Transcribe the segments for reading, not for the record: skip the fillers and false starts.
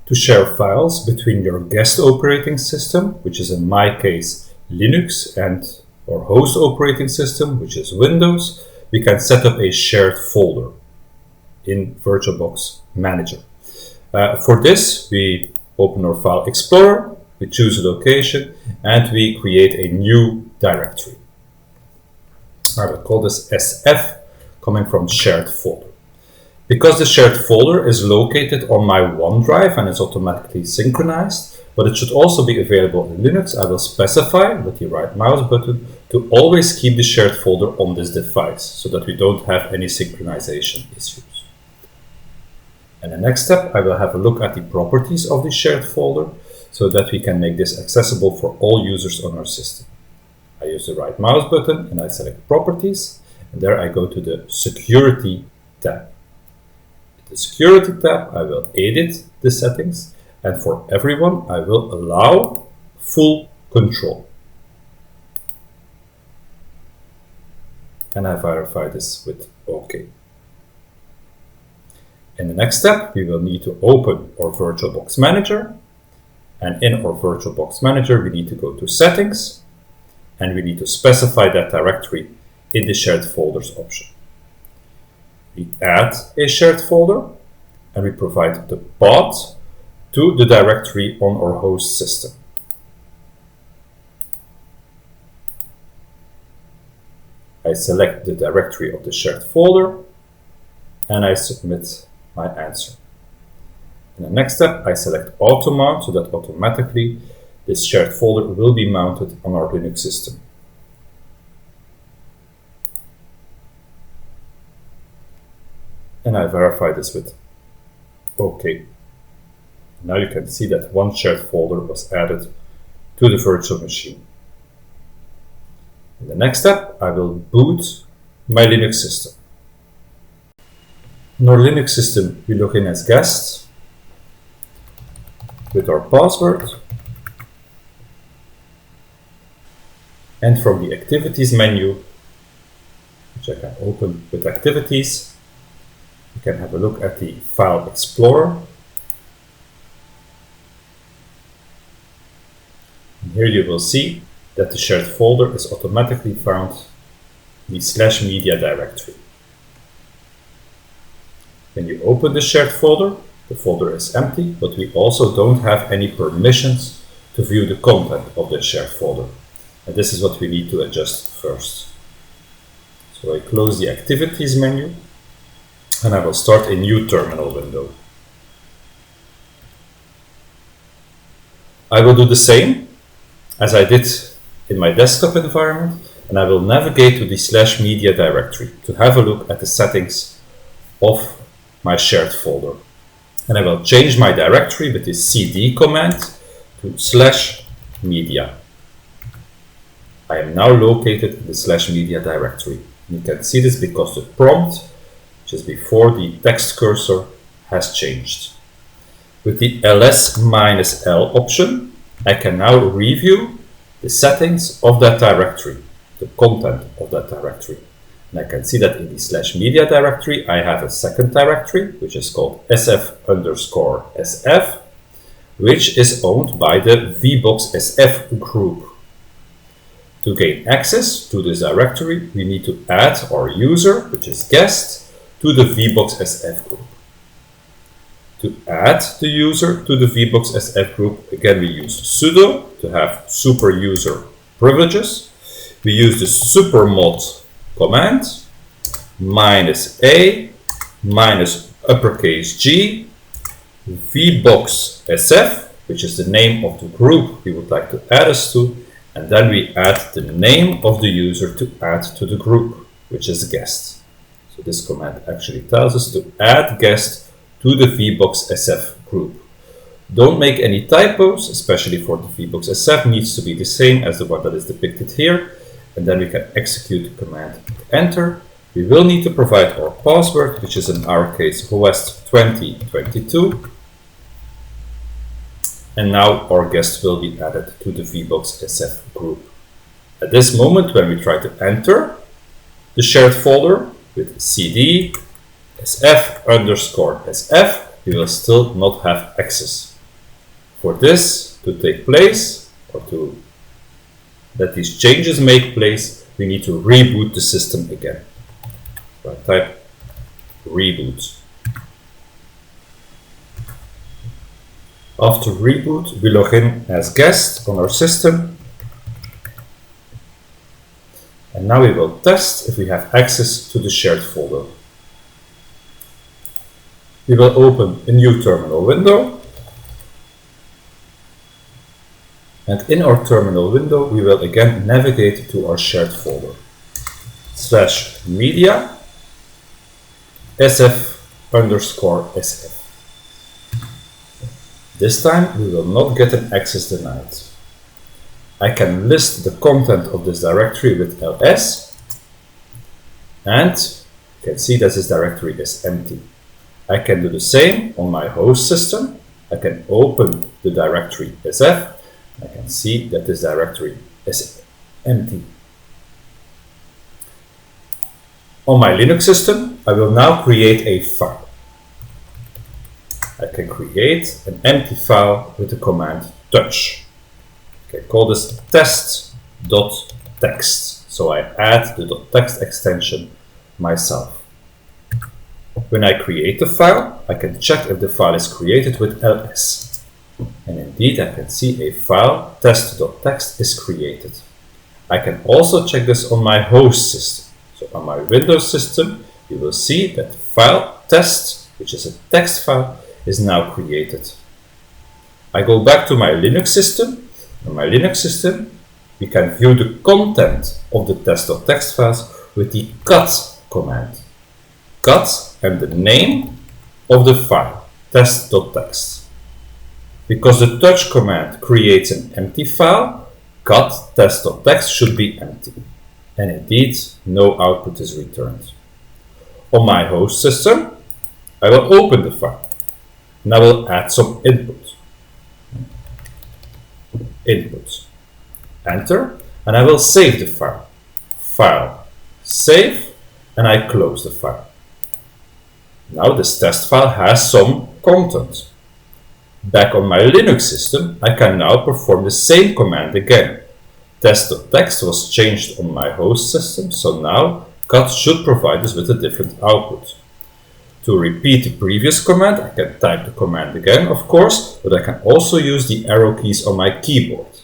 to share files between your guest operating system, which is in my case Linux, and our host operating system, which is Windows, we can set up a shared folder in VirtualBox Manager. For this, we open our File Explorer, we choose a location, and we create a new directory. I will call this SF, coming from shared folder. Because the shared folder is located on my OneDrive and is automatically synchronized, but it should also be available in Linux, I will specify with the right mouse button to always keep the shared folder on this device so that we don't have any synchronization issues. And the next step, I will have a look at the properties of the shared folder so that we can make this accessible for all users on our system. I use the right mouse button and I select Properties, and there I go to the Security tab. In the Security tab, I will edit the settings, and for everyone, I will allow full control. And I verify this with OK. In the next step, we will need to open our VirtualBox Manager. And in our VirtualBox Manager, we need to go to Settings, and we need to specify that directory in the Shared Folders option. We add a shared folder, and we provide the path to the directory on our host system. I select the directory of the shared folder, and I submit my answer. In the next step, I select Auto Mount so that automatically this shared folder will be mounted on our Linux system. And I verify this with OK. Now you can see that one shared folder was added to the virtual machine. In the next step, I will boot my Linux system. In our Linux system, we log in as guest with our password. And from the Activities menu, which I can open with Activities, you can have a look at the File Explorer. And here you will see that the shared folder is automatically found in the /media directory. When you open the shared folder, the folder is empty, but we also don't have any permissions to view the content of the shared folder. And this is what we need to adjust first. So I close the Activities menu, and I will start a new terminal window. I will do the same as I did in my desktop environment, and I will navigate to the /media directory to have a look at the settings of my shared folder. And I will change my directory with the cd command to /media. I am now located in the /media directory. You can see this because the prompt, which is before the text cursor, has changed. With the ls-l option, I can now review the settings of that directory, the content of that directory. And I can see that in the /media directory, I have a second directory, which is called sf_sf, which is owned by the VBox SF group. To gain access to this directory, we need to add our user, which is guest, to the VBox SF group. To add the user to the VBox SF group, again we use sudo to have super user privileges. We use the supermod command, -a, -G, VBox SF, which is the name of the group we would like to add us to, and then we add the name of the user to add to the group, which is guest. So this command actually tells us to add guest to the VBox SF group. Don't make any typos, especially for the VBox SF needs to be the same as the one that is depicted here, and then we can execute the command with enter. We will need to provide our password, which is in our case West2022. And now our guest will be added to the VBox SF group. At this moment, when we try to enter the shared folder with cd sf_sf, we will still not have access For this to take place, or to let these changes make place, we need to reboot the system again. So I type reboot. After reboot, we log in as guest on our system. And now we will test if we have access to the shared folder. We will open a new terminal window. And in our terminal window, we will again navigate to our shared folder. /media sf_sf. This time we will not get an access denied. I can list the content of this directory with ls, and you can see that this directory is empty. I can do the same on my host system. I can open the directory sf. I can see that this directory is empty. On my Linux system, I will now create a file. I can create an empty file with the command touch. I can call this test.txt. So I add the .txt extension myself. When I create the file, I can check if the file is created with ls. And indeed, I can see a file test.txt is created. I can also check this on my host system. So on my Windows system, you will see that file test, which is a text file, is now created. I go back to my Linux system. On my Linux system, we can view the content of the test.txt files with the cut command. Cut and the name of the file, test.txt. Because the touch command creates an empty file, cut test.txt should be empty. And indeed, no output is returned. On my host system, I will open the file. And I will add some input. Input. Enter. And I will save the file. File. Save. And I close the file. Now this test file has some content. Back on my Linux system, I can now perform the same command again. Test.txt was changed on my host system, so now cut should provide us with a different output. To repeat the previous command, I can type the command again, of course, but I can also use the arrow keys on my keyboard.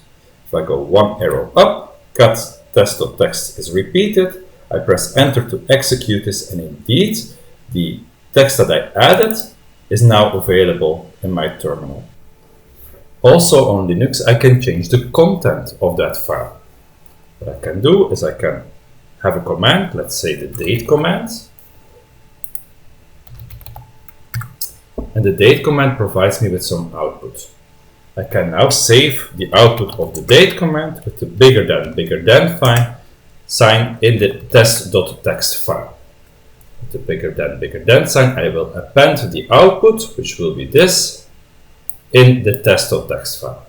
If I go one arrow up, cut test.txt is repeated. I press enter to execute this, and indeed, the text that I added is now available in my terminal. Also on Linux, I can change the content of that file. What I can do is I can have a command, let's say the date command. And the date command provides me with some output. I can now save the output of the date command with the bigger than sign in the test.txt file. With the bigger than sign, I will append the output, which will be this, in the test.txt file.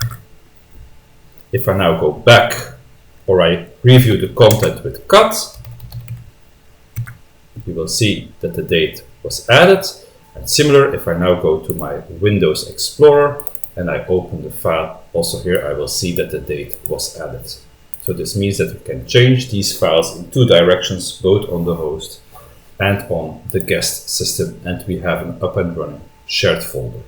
If I now go back, or I review the content with cut, you will see that the date was added. And similar, if I now go to my Windows Explorer and I open the file, also here I will see that the date was added. So this means that we can change these files in two directions, both on the host and on the guest system, and we have an up and running shared folder.